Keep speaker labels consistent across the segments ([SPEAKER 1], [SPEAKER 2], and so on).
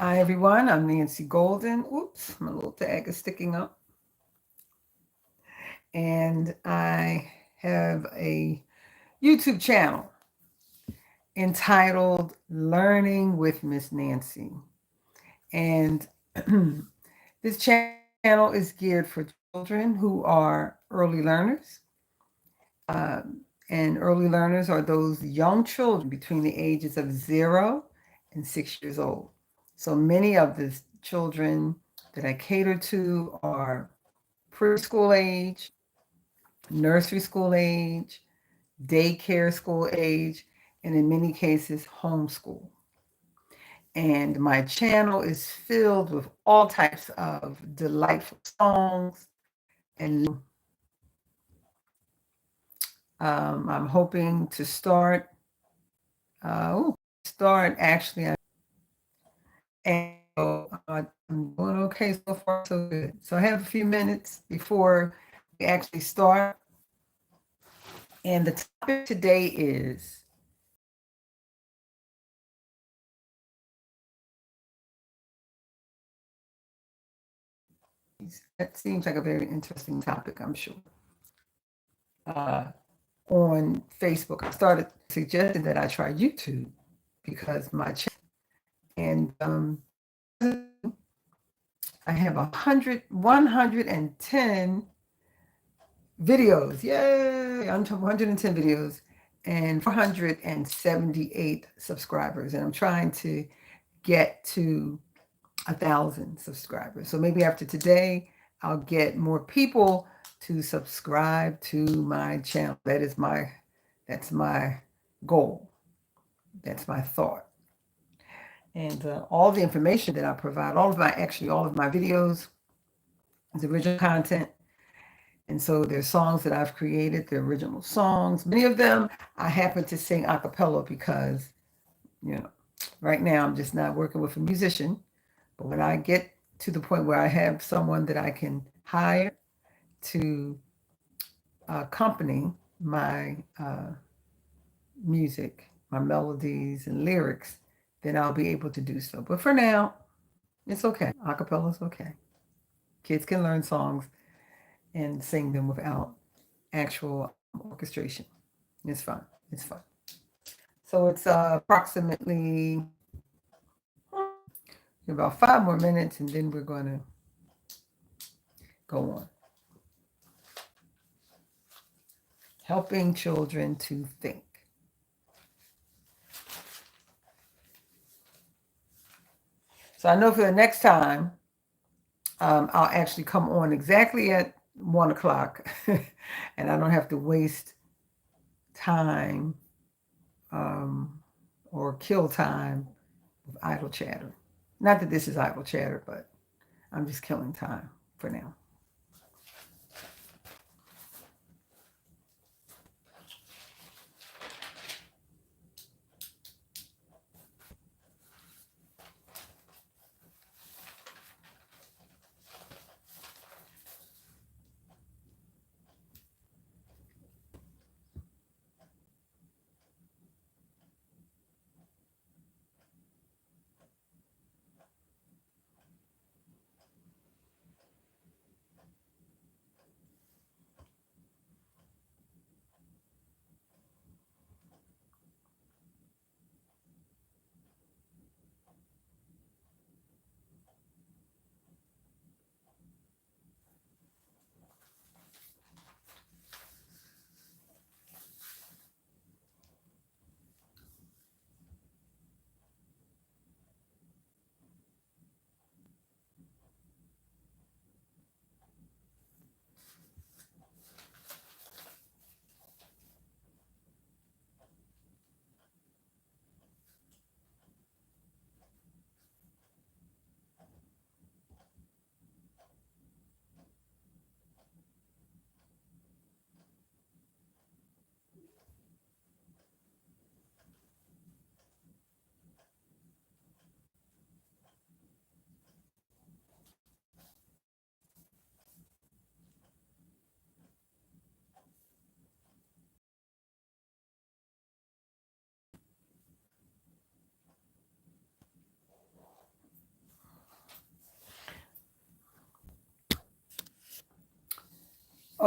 [SPEAKER 1] Hi, everyone. I'm Nancy Golden. Oops, my little tag is sticking up. And I have a YouTube channel entitled Learning with Miss Nancy. And this channel is geared for children who are early learners. And early learners are those young children between the ages of 0 and 6 years old. So many of the children that I cater to are preschool age, nursery school age, daycare school age, and in many cases, homeschool. And my channel is filled with all types of delightful songs. And I'm hoping to start actually. And I'm doing okay so far, so good. So I have a few minutes before we actually start. And the topic today is that seems like a very interesting topic, I'm sure. Uh, on Facebook, I started suggesting that I try YouTube because my channel, and I have 110 videos. Yay! 110 videos and 478 subscribers. And I'm trying to get to 1,000 subscribers. So maybe after today, I'll get more people to subscribe to my channel. That's my goal. That's my thought. And all the information that I provide, all of my videos is original content. And so there's songs that I've created, the original songs. Many of them I happen to sing a cappella because, you know, right now I'm just not working with a musician. But when I get to the point where I have someone that I can hire to accompany my music, my melodies and lyrics, then I'll be able to do so. But for now, it's okay. A cappella is okay. Kids can learn songs and sing them without actual orchestration. It's fun. It's fun. So it's approximately about 5 more minutes, and then we're going to go on. Helping children to think. So I know for the next time, I'll actually come on exactly at 1 o'clock, and I don't have to waste time um, or kill time with idle chatter. Not that this is idle chatter, but I'm just killing time for now.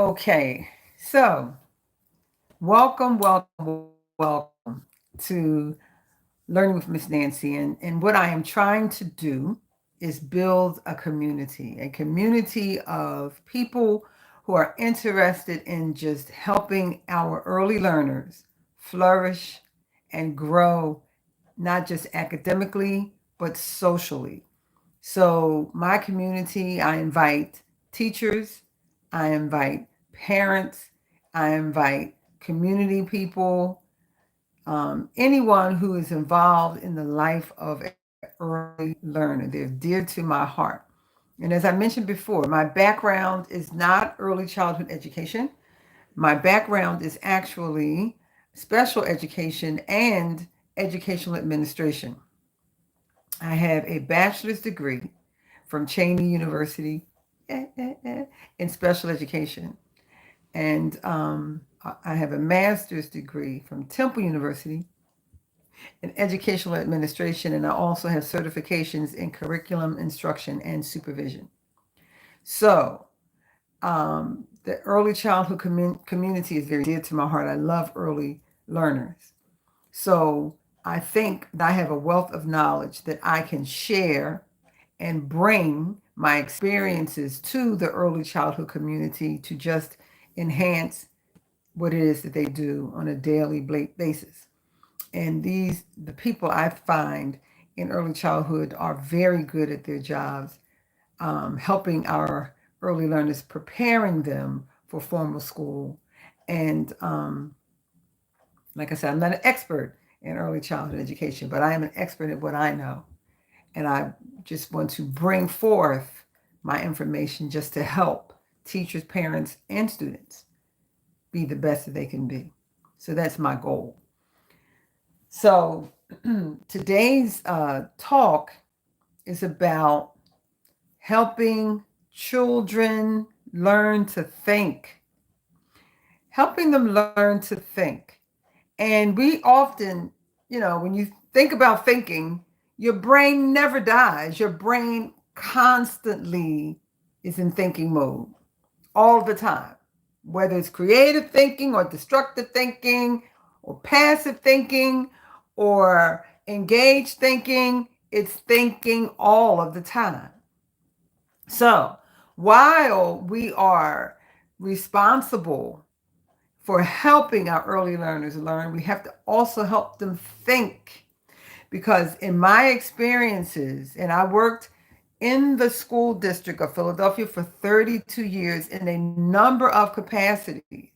[SPEAKER 1] Okay, so welcome to Learning with Miss Nancy. And what I am trying to do is build a community of people who are interested in just helping our early learners flourish and grow, not just academically, but socially. So, my community, I invite teachers, I invite parents, I invite community people, anyone who is involved in the life of an early learner. They're dear to my heart. And as I mentioned before, my background is not early childhood education. My background is actually special education and educational administration. I have a bachelor's degree from Cheney University in special education. And I have a master's degree from Temple University in educational administration, and I also have certifications in curriculum instruction and supervision. So, the early childhood community is very dear to my heart. I love early learners. So, I think that I have a wealth of knowledge that I can share and bring my experiences to the early childhood community to just enhance what it is that they do on a daily basis. And the people I find in early childhood are very good at their jobs, helping our early learners, preparing them for formal school. And like I said, I'm not an expert in early childhood education, but I am an expert at what I know. And I just want to bring forth my information just to help teachers, parents, and students be the best that they can be. So that's my goal. So today's talk is about helping children learn to think, helping them learn to think. And we often, when you think about thinking, your brain never dies. Your brain constantly is in thinking mode all the time, whether it's creative thinking or destructive thinking or passive thinking or engaged thinking. It's thinking all of the time. So while we are responsible for helping our early learners learn, we have to also help them think. Because in my experiences, and I worked in the school district of Philadelphia for 32 years in a number of capacities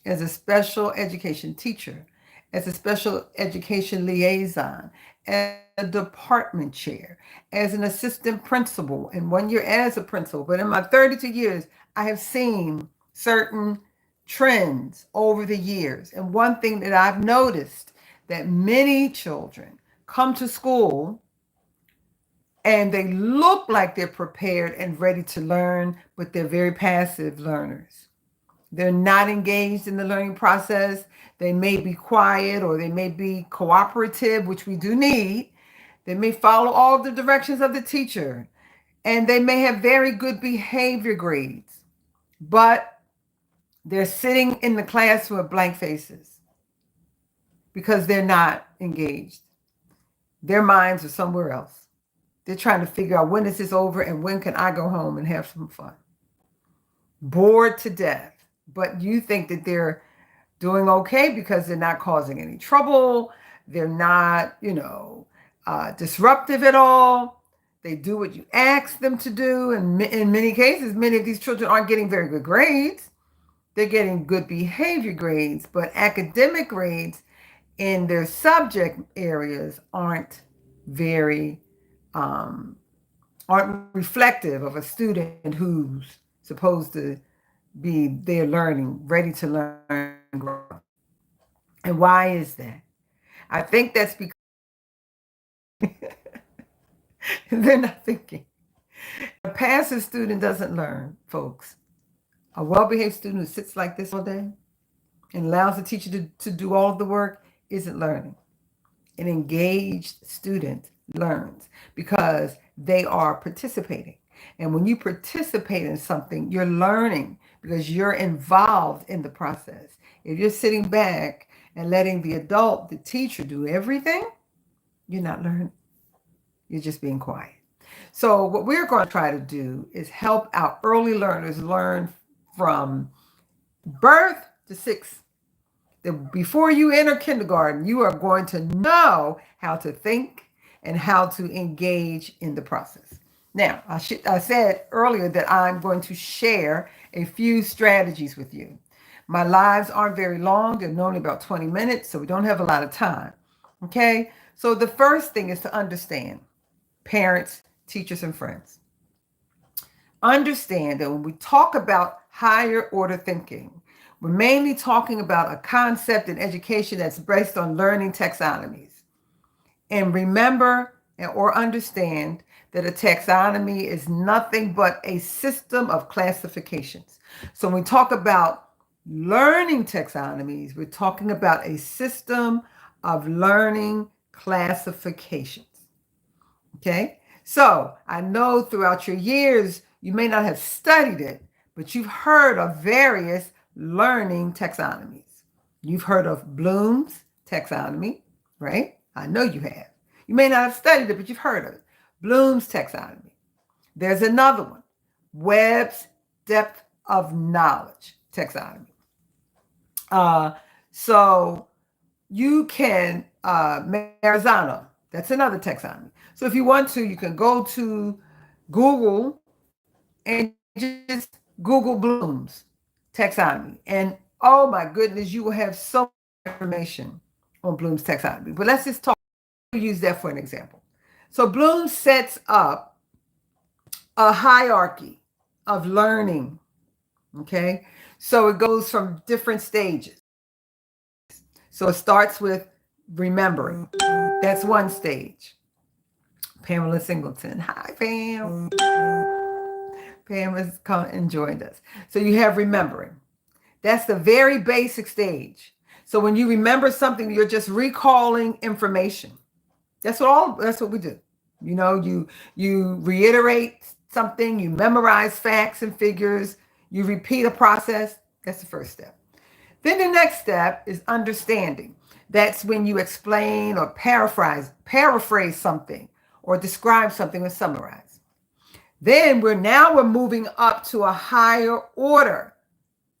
[SPEAKER 1] as a special education teacher, as a special education liaison, as a department chair, as an assistant principal, and 1 year as a principal. But in my 32 years, I have seen certain trends over the years. And one thing that I've noticed that many children come to school and they look like they're prepared and ready to learn, but they're very passive learners. They're not engaged in the learning process. They may be quiet or they may be cooperative, which we do need. They may follow all the directions of the teacher, and they may have very good behavior grades, but they're sitting in the classroom with blank faces because they're not engaged. Their minds are somewhere else. They're trying to figure out, when is this over and when can I go home and have some fun? Bored to death. But you think that they're doing okay because they're not causing any trouble. They're not, disruptive at all. They do what you ask them to do. And in many cases, many of these children aren't getting very good grades. They're getting good behavior grades, but academic grades in their subject areas aren't very aren't reflective of a student who's supposed to be there learning, ready to learn and grow. And why is that? I think that's because they're not thinking. A passive student doesn't learn, folks. A well-behaved student who sits like this all day and allows the teacher to do all of the work isn't learning. An engaged student learns because they are participating. And when you participate in something, you're learning because you're involved in the process. If you're sitting back and letting the adult, the teacher, do everything, you're not learning. You're just being quiet. So what we're going to try to do is help our early learners learn from birth to sixth. Before you enter kindergarten, you are going to know how to think and how to engage in the process. Now, I said earlier that I'm going to share a few strategies with you. My lives aren't very long. They're only about 20 minutes, so we don't have a lot of time. Okay? So the first thing is to understand, parents, teachers, and friends. Understand that when we talk about higher order thinking, we're mainly talking about a concept in education that's based on learning taxonomies. And remember or understand that a taxonomy is nothing but a system of classifications. So when we talk about learning taxonomies, we're talking about a system of learning classifications. Okay? So I know throughout your years, you may not have studied it, but you've heard of various learning taxonomies. You've heard of Bloom's taxonomy, right? I know you have. You may not have studied it, but you've heard of it. Bloom's taxonomy. There's another one, Webb's depth of knowledge taxonomy. So you can, Marzano, that's another taxonomy. So if you want to, you can go to Google and just Google Bloom's taxonomy. And oh my goodness, you will have so much information on Bloom's taxonomy. But let's just use that for an example. So Bloom sets up a hierarchy of learning. Okay. So it goes from different stages. So it starts with remembering. That's one stage. Pamela Singleton. Hi, Pam. Pam has come and joined us. So you have remembering. That's the very basic stage. So when you remember something, you're just recalling information. That's what we do. You know, you reiterate something, you memorize facts and figures, you repeat a process. That's the first step. Then the next step is understanding. That's when you explain or paraphrase something or describe something or summarize. Then we're moving up to a higher order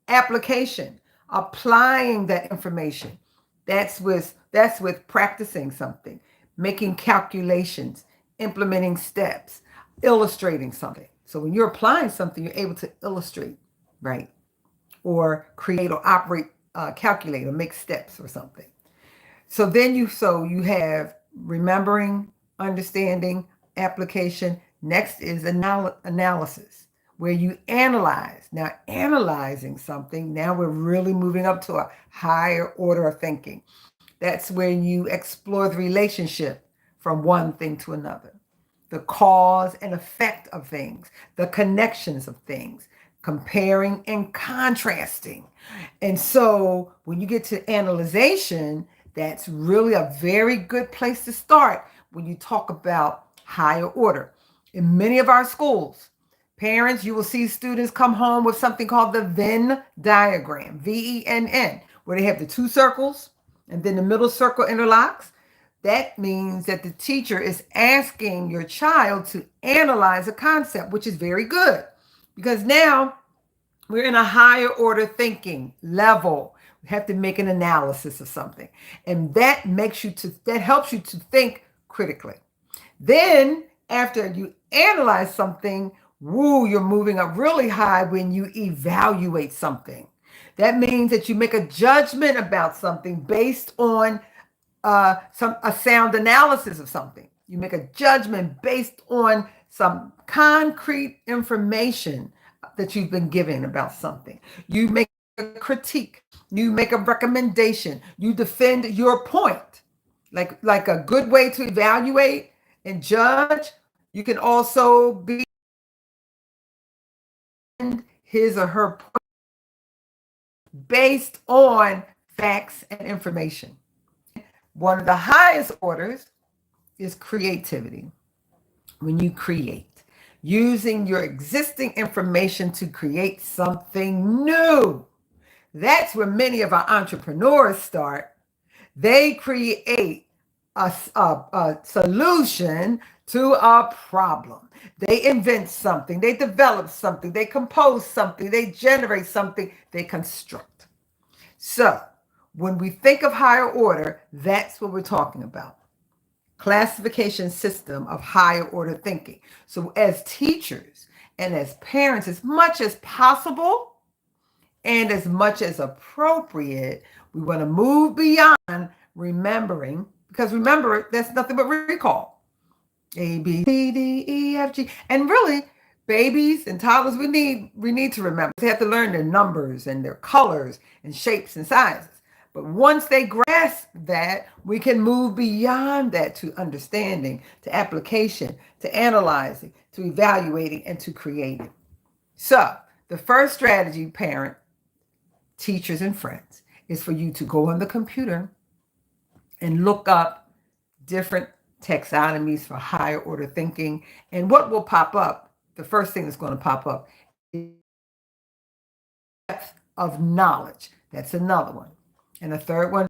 [SPEAKER 1] application, applying that information. That's with practicing something, making calculations, implementing steps, illustrating something. So when you're applying something, you're able to illustrate, right? Or create or operate, calculate or make steps or something. So then you have remembering, understanding, application. Next is analysis, where you analyze. Now, analyzing something, now we're really moving up to a higher order of thinking. That's when you explore the relationship from one thing to another, the cause and effect of things, the connections of things, comparing and contrasting. And so when you get to analyzation, that's really a very good place to start when you talk about higher order. In many of our schools, parents, you will see students come home with something called the Venn diagram, VENN, where they have the two circles and then the middle circle interlocks. That means that the teacher is asking your child to analyze a concept, which is very good because now we're in a higher order thinking level. We have to make an analysis of something, and that helps you to think critically. Then after you analyze something, you're moving up really high when you evaluate something. That means that you make a judgment about something based on a sound analysis of something. You make a judgment based on some concrete information that you've been given about something. You make a critique. You make a recommendation. You defend your point. Like a good way to evaluate and judge, you can also be his or her point based on facts and information. One of the highest orders is creativity. When you create, using your existing information to create something new. That's where many of our entrepreneurs start. They create a solution to a problem. They invent something, they develop something, they compose something, they generate something, they construct. So when we think of higher order, that's what we're talking about. Classification system of higher order thinking. So as teachers and as parents, as much as possible and as much as appropriate, we want to move beyond remembering, because remember, that's nothing but recall. A, B, C, D, E, F, G. And really, babies and toddlers, we need to remember. They have to learn their numbers and their colors and shapes and sizes. But once they grasp that, we can move beyond that to understanding, to application, to analyzing, to evaluating, and to creating. So the first strategy, parent, teachers, and friends, is for you to go on the computer and look up different taxonomies for higher order thinking. And what will pop up, the first thing that's going to pop up is depth of knowledge. That's another one. And the third one,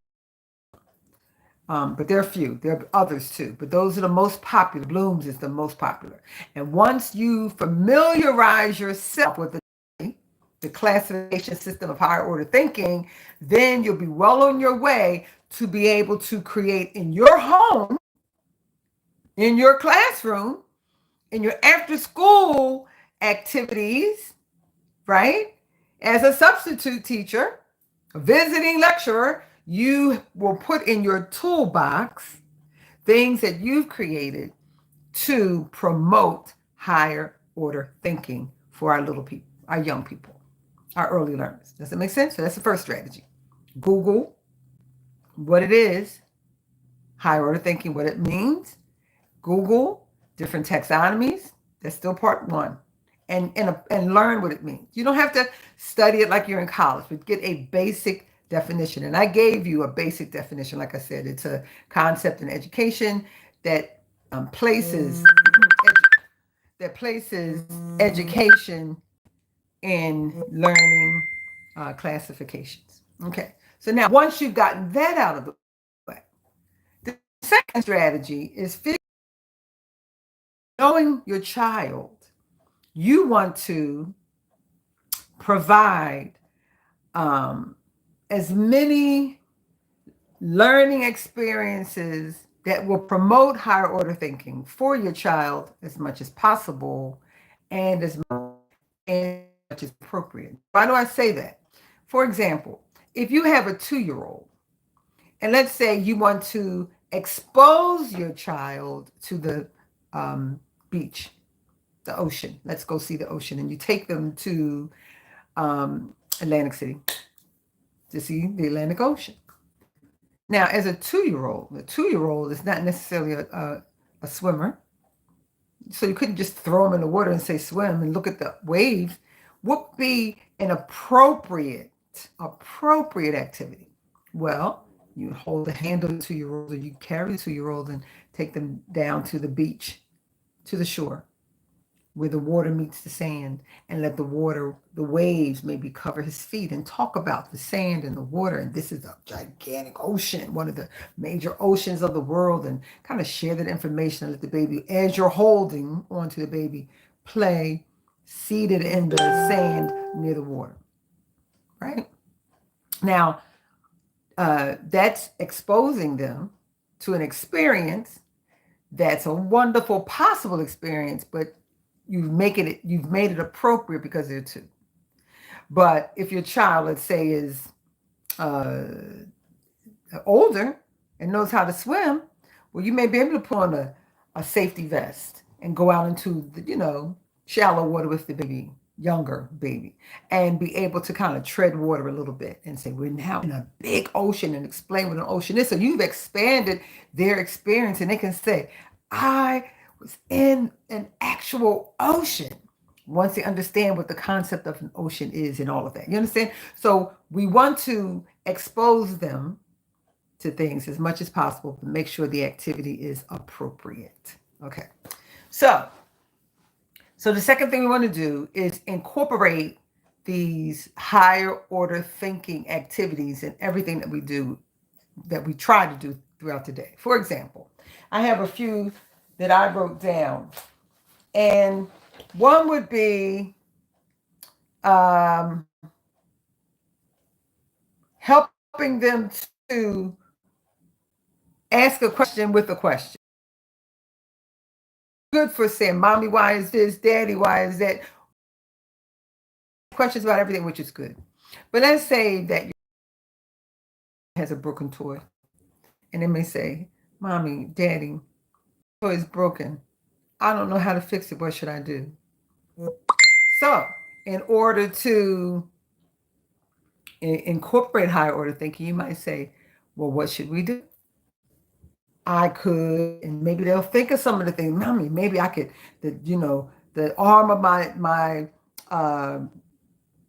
[SPEAKER 1] but there are few. There are others too, but those are the most popular. Bloom's is the most popular. And once you familiarize yourself with the classification system of higher order thinking, then you'll be well on your way to be able to create in your home, in your classroom, in your after school activities, right? As a substitute teacher, a visiting lecturer, you will put in your toolbox things that you've created to promote higher order thinking for our little people, our young people, our early learners. Does that make sense? So that's the first strategy. Google what it is, higher order thinking, what it means. Google different taxonomies. That's still part one. And learn what it means. You don't have to study it like you're in college, but get a basic definition. And I gave you a basic definition. Like I said, it's a concept in education that places education in learning classifications. Okay. So now, once you've gotten that out of the way, the second strategy is knowing your child. You want to provide as many learning experiences that will promote higher order thinking for your child as much as possible and as much as appropriate. Why do I say that? For example, if you have a 2-year-old, and let's say you want to expose your child to the beach, the ocean. Let's go see the ocean. And you take them to Atlantic City to see the Atlantic Ocean. Now, as a 2-year-old, the 2-year-old is not necessarily a swimmer. So you couldn't just throw them in the water and say swim and look at the waves. What would be an appropriate activity? Well, you hold the hand of the 2-year-old, or you carry the 2-year-old and take them down to the beach, to the shore, where the water meets the sand, and let the waves maybe cover his feet, and talk about the sand and the water. And this is a gigantic ocean, one of the major oceans of the world, and kind of share that information and let the baby, as you're holding onto the baby, play seated in the sand near the water, right? Now, that's exposing them to an experience that's a wonderful possible experience, but you've made it appropriate because they're 2. But if your child, let's say, is older and knows how to swim, well, you may be able to put on a safety vest and go out into the, shallow water with the baby, younger baby, and be able to kind of tread water a little bit and say, we're now in a big ocean, and explain what an ocean is. So you've expanded their experience, and they can say, I was in an actual ocean, once they understand what the concept of an ocean is and all of that. You understand? So we want to expose them to things as much as possible, but make sure the activity is appropriate. Okay. So So the second thing we want to do is incorporate these higher order thinking activities in everything that we do, that we try to do throughout the day. For example, I have a few that I wrote down, and one would be um, helping them to ask a question with a question. Good for saying, Mommy, why is this? Daddy, why is that? Questions about everything, which is good. But let's say that you has a broken toy, and they may say, Mommy, Daddy, toy is broken. I don't know how to fix it. What should I do? So, in order to incorporate higher order thinking, you might say, well, what should we do? I could, and maybe they'll think of some of the things. Mommy, maybe I could, the arm of my uh,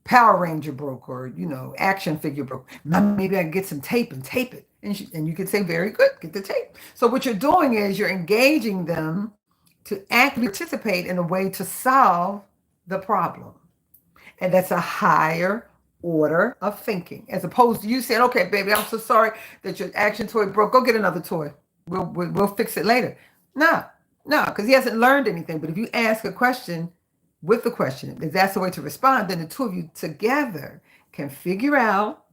[SPEAKER 1] Power Ranger broke, or action figure broke. Maybe I can get some tape and tape it. And you can say, very good, get the tape. So what you're doing is you're engaging them to actively participate in a way to solve the problem. And that's a higher order of thinking, as opposed to you saying, okay, baby, I'm so sorry that your action toy broke. Go get another toy. We'll fix it later. No, because he hasn't learned anything. But if you ask a question with the question, if that's the way to respond, then the two of you together can figure out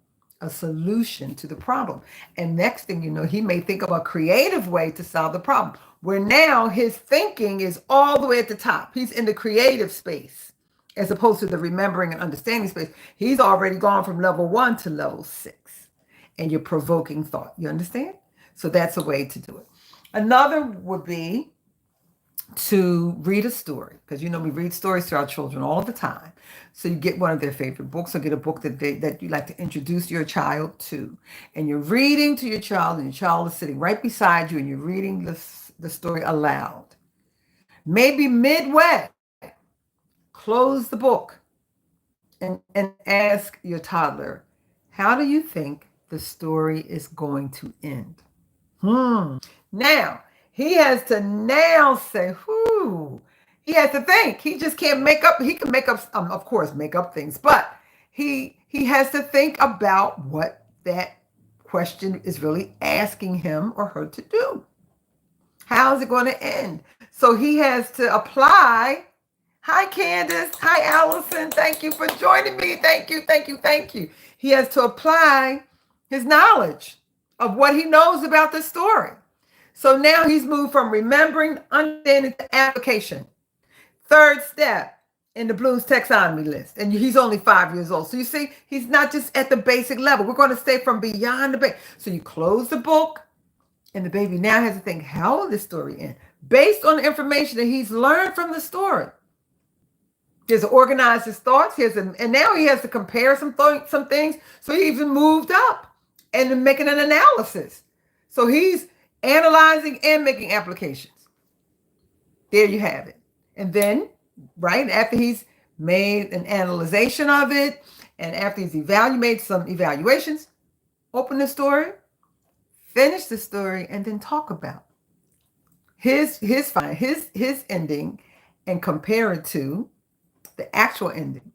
[SPEAKER 1] a solution to the problem. And next thing you know, he may think of a creative way to solve the problem, where now his thinking is all the way at the top. He's in the creative space, as opposed to the remembering and understanding space. He's already gone from level 1 to level 6. And you're provoking thought. You understand? So that's a way to do it. Another would be to read a story, because we read stories to our children all the time. So you get one of their favorite books, or get a book that you like to introduce your child to, and you're reading to your child, and your child is sitting right beside you, and you're reading the story aloud. Maybe midway, close the book and ask your toddler, how do you think the story is going to end? Now, he has to now say, whoo. He has to think. He just can't make up. He can make up, of course, make up things, but he has to think about what that question is really asking him or her to do. How is it going to end? So he has to apply. Hi, Candace. Hi, Allison. Thank you for joining me. Thank you, thank you, thank you. He has to apply his knowledge of what he knows about the story. So now he's moved from remembering, understanding, to application. Third step in the Bloom's taxonomy list. And he's only 5 years old. So you see, he's not just at the basic level. We're going to stay from beyond the basic. So you close the book, and the baby now has to think, how will this story end? Based on the information that he's learned from the story. He has to organize his thoughts. And now he has to compare some things. So he even moved up and making an analysis. So he's analyzing and making applications. There you have it. And then, right after he's made an analyzation of it, and after he's made some evaluations, open the story, finish the story, and then talk about his ending, and compare it to the actual ending.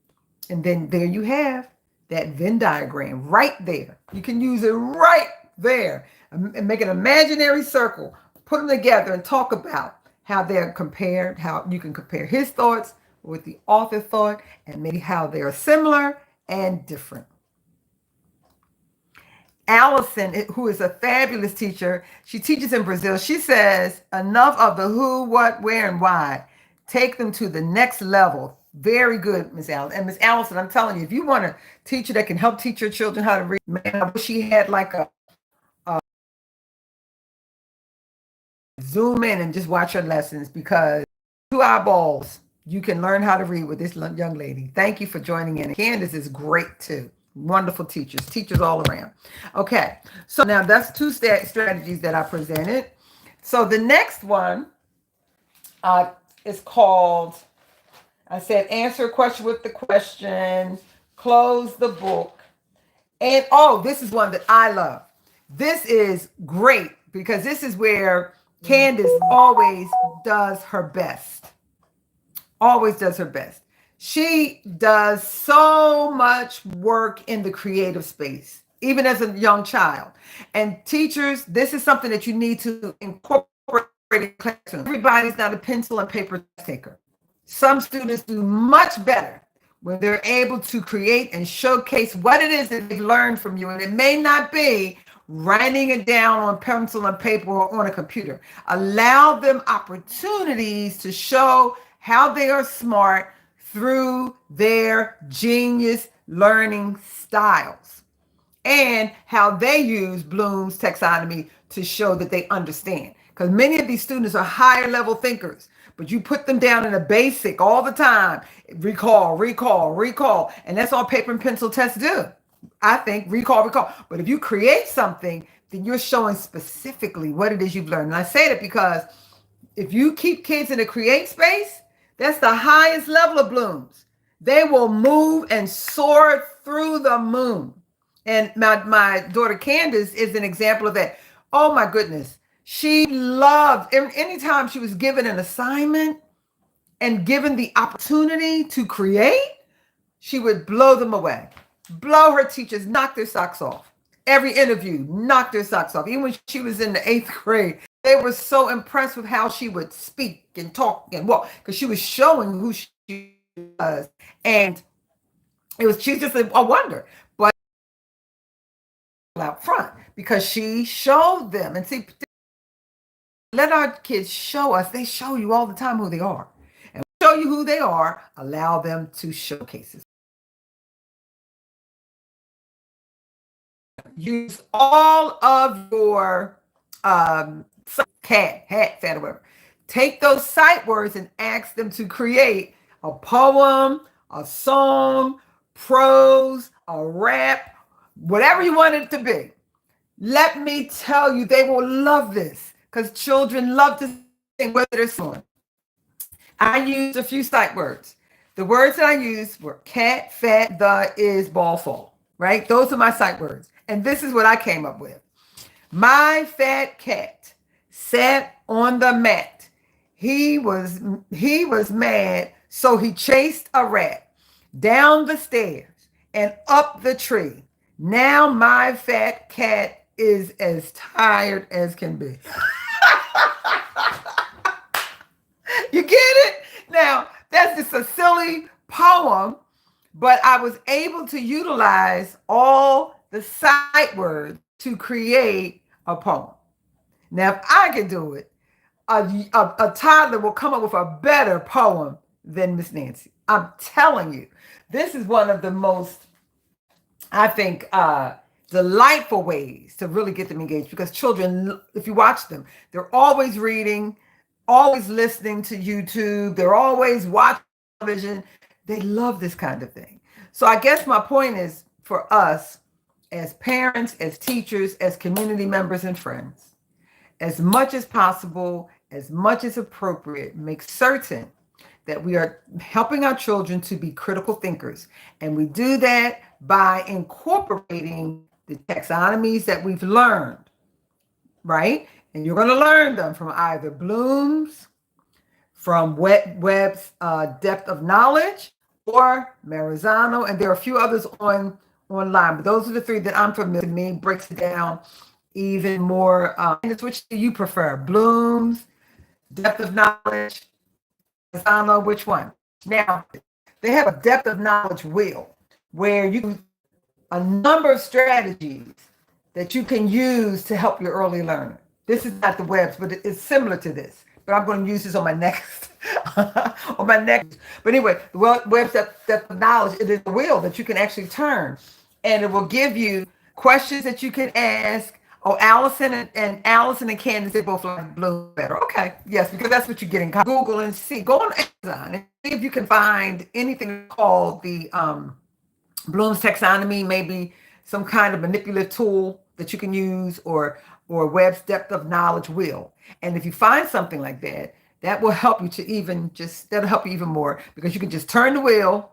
[SPEAKER 1] And then there you have that Venn diagram right there. You can use it right there and make an imaginary circle, put them together and talk about how they're compared, how you can compare his thoughts with the author thought, and maybe how they are similar and different. Allison, who is a fabulous teacher, she teaches in Brazil. She says, enough of the who, what, where, and why. Take them to the next level. Very good, Miss Allison. And Miss Allison, I'm telling you, if you want a teacher that can help teach your children how to read, man, I wish she had like a zoom in and just watch her lessons, because 2 eyeballs, you can learn how to read with this young lady. Thank you for joining in. Candace is great too. Wonderful teachers all around. Okay, so now that's 2 strategies that I presented. So the next one is called, I said, answer a question with the question, close the book. And this is one that I love. This is great, because this is where Candace always does her best. always does her best. She does so much work in the creative space, even as a young child. And teachers, this is something that you need to incorporate in classroom. Everybody's not a pencil and paper taker. Some students do much better when they're able to create and showcase what it is that they've learned from you. And it may not be writing it down on pencil and paper or on a computer. Allow them opportunities to show how they are smart through their genius learning styles and how they use Bloom's taxonomy to show that they understand. Because many of these students are higher level thinkers, but you put them down in a basic all the time. Recall, recall, recall. And that's all paper and pencil tests do. I think recall, recall. But if you create something, then you're showing specifically what it is you've learned. And I say that because if you keep kids in a create space, that's the highest level of Bloom's. They will move and soar through the moon. And my daughter Candace is an example of that. Oh my goodness. She loved anytime she was given an assignment and given the opportunity to create, she would blow them away. Blow her teachers, knock their socks off. Every interview, knock their socks off. Even when she was in the 8th grade, they were so impressed with how she would speak and talk and walk because she was showing who she was. And she's just a wonder. But out front because she showed them. And see, let our kids show us. They show you all the time who they are. And show you who they are, allow them to showcase it. Use all of your cat, hat, fat, or whatever. Take those sight words and ask them to create a poem, a song, prose, a rap, whatever you want it to be. Let me tell you, they will love this because children love to sing whether they're singing. I used a few sight words. The words that I used were cat, fat, the, is, ball, fall, right? Those are my sight words. And this is what I came up with. My fat cat sat on the mat. He was mad, so he chased a rat down the stairs and up the tree. Now my fat cat is as tired as can be. You get it? Now, that's just a silly poem, but I was able to utilize all the sight words to create a poem. Now, if I can do it, a toddler will come up with a better poem than Miss Nancy. I'm telling you, this is one of the most, I think, delightful ways to really get them engaged because children, if you watch them, they're always reading, always listening to YouTube. They're always watching television. They love this kind of thing. So I guess my point is for us as parents, as teachers, as community members and friends, as much as possible, as much as appropriate, make certain that we are helping our children to be critical thinkers. And we do that by incorporating the taxonomies that we've learned, right? And you're going to learn them from either Bloom's, from Webb's Depth of Knowledge, or Maranzano. And there are a few others online, but those are the three that I'm familiar with. Me breaks it down even more. And it's which do you prefer? Bloom's, Depth of Knowledge, Maranzano, which one? Now, they have a depth of knowledge wheel where you a number of strategies that you can use to help your early learner. This is not the Webb's, but it's similar to this. But I'm going to use this on my next, on my next. But anyway, the Webb's depth of knowledge, it is a wheel that you can actually turn, and it will give you questions that you can ask. Oh, Allison and Candace, they both like Bloom better. Okay, yes, because that's what you get in Google and see. Go on Amazon and see if you can find anything called the Bloom's taxonomy, maybe some kind of manipulative tool that you can use, or Webb's depth of knowledge wheel. And if you find something like that, that will help you to that'll help you even more because you can just turn the wheel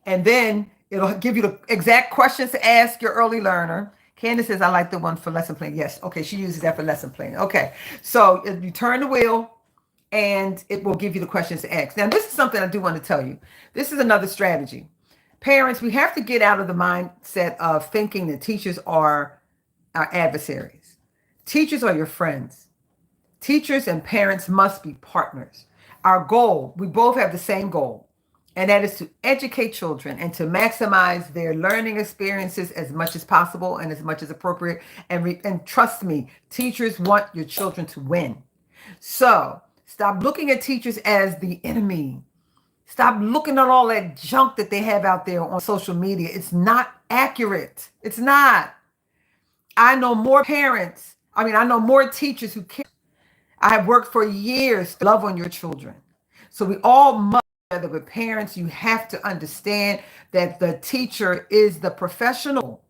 [SPEAKER 1] and then it'll give you the exact questions to ask your early learner. Candace says, I like the one for lesson planning. Yes. Okay. She uses that for lesson planning. Okay. So if you turn the wheel and it will give you the questions to ask. Now, this is something I do want to tell you. This is another strategy. Parents, we have to get out of the mindset of thinking that teachers are our adversaries. Teachers are your friends. Teachers and parents must be partners. Our goal, we both have the same goal, and that is to educate children and to maximize their learning experiences as much as possible and as much as appropriate. And trust me, teachers want your children to win. So stop looking at teachers as the enemy. Stop looking at all that junk that they have out there on social media. It's not accurate. It's not. I know more parents. I know more teachers who care. I have worked for years to love on your children. So we all must, together with parents, you have to understand that the teacher is the professional.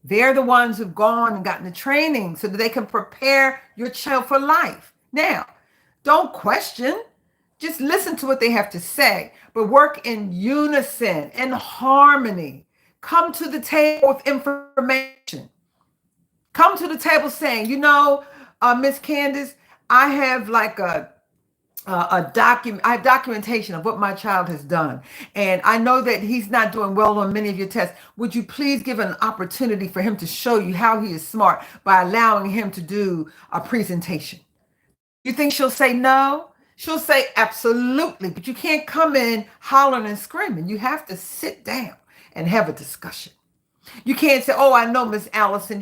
[SPEAKER 1] They're the ones who've gone and gotten the training so that they can prepare your child for life. Now, don't question. Just listen to what they have to say, but work in unison and harmony. Come to the table with information. Come to the table saying, Miss Candace, I have like a document. I have documentation of what my child has done, and I know that he's not doing well on many of your tests. Would you please give an opportunity for him to show you how he is smart by allowing him to do a presentation? You think she'll say no? She'll say absolutely, but you can't come in hollering and screaming. You have to sit down and have a discussion. You can't say, oh, I know, Miss Allison,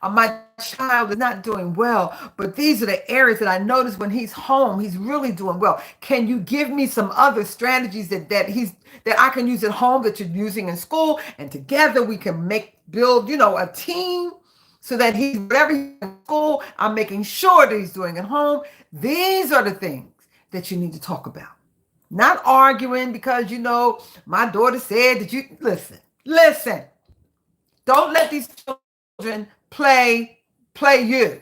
[SPEAKER 1] my child is not doing well, but these are the areas that I notice when he's home, he's really doing well. Can you give me some other strategies that I can use at home that you're using in school? And together we can build, a team so that whatever he's in school, I'm making sure that he's doing at home. These are the things that you need to talk about. Not arguing because, my daughter said that you, listen. Don't let these children play you.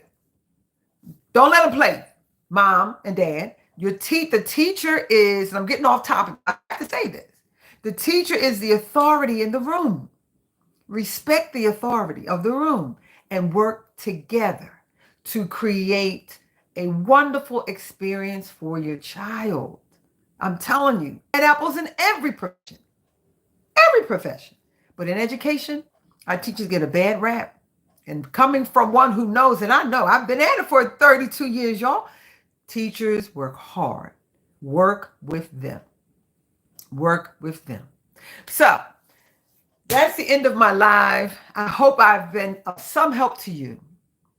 [SPEAKER 1] Don't let them play mom and dad. The teacher is, and I'm getting off topic, I have to say this. The teacher is the authority in the room. Respect the authority of the room and work together to create a wonderful experience for your child. I'm telling you, bad apples in every profession. But in education, our teachers get a bad rap. And coming from one who knows, and I know, I've been at it for 32 years, y'all. Teachers work hard. Work with them. Work with them. So that's the end of my live. I hope I've been of some help to you.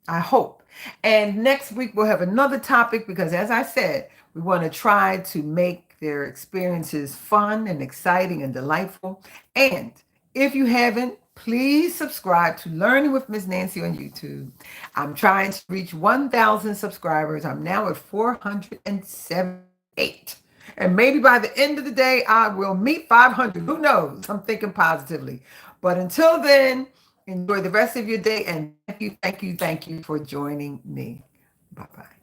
[SPEAKER 1] I hope. And next week we'll have another topic because, as I said, we want to try to make their experiences fun and exciting and delightful. And if you haven't, please subscribe to Learning with Miss Nancy on YouTube. I'm trying to reach 1,000 subscribers. I'm now at 478. And maybe by the end of the day, I will meet 500. Who knows? I'm thinking positively. But until then, enjoy the rest of your day. And thank you for joining me. Bye-bye.